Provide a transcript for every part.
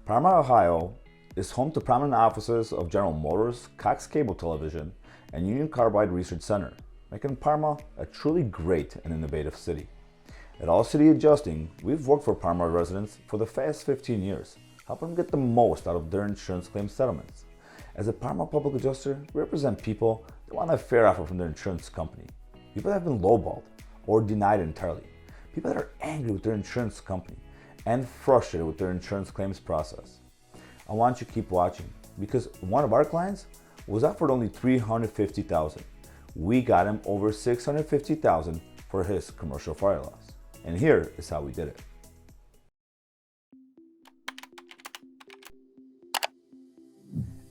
Parma, Ohio is home to prominent offices of General Motors, Cox Cable Television, and Union Carbide Research Center, making Parma a truly great and innovative city. At All City Adjusting, we've worked for Parma residents for the past 15 years, helping them get the most out of their insurance claim settlements. As a Parma Public Adjuster, we represent people that want a fair offer from their insurance company, people that have been lowballed or denied entirely, people that are angry with their insurance company and frustrated with their insurance claims process. I want you to keep watching because one of our clients was offered only $350,000. We got him over $650,000 for his commercial fire loss. And here is how we did it.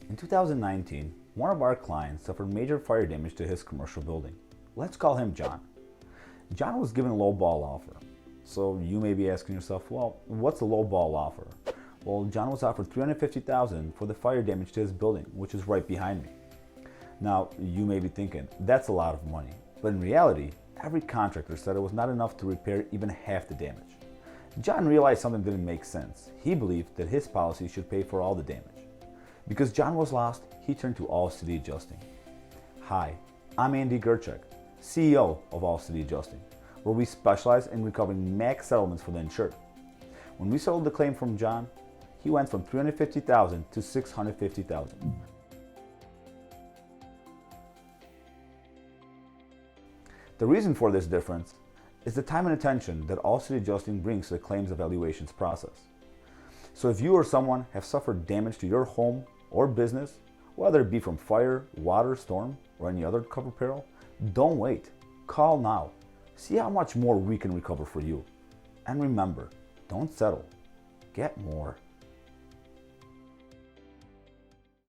In 2019, one of our clients suffered major fire damage to his commercial building. Let's call him John. John was given a low ball offer. So you may be asking yourself, well, what's a low ball offer? Well, John was offered $350,000 for the fire damage to his building, which is right behind me. Now, you may be thinking, that's a lot of money. But in reality, every contractor said it was not enough to repair even half the damage. John realized something didn't make sense. He believed that his policy should pay for all the damage. Because John was lost, he turned to All City Adjusting. Hi, I'm Andy Gerchek, CEO of All City Adjusting, where we specialize in recovering max settlements for the insured. When we settled the claim from John, he went from $350,000 to $650,000. The reason for this difference is the time and attention that All City Adjusting brings to the claims evaluations process. So if you or someone have suffered damage to your home or business, whether it be from fire, water, storm, or any other covered peril, don't wait. Call now. See how much more we can recover for you. And remember, don't settle. Get more.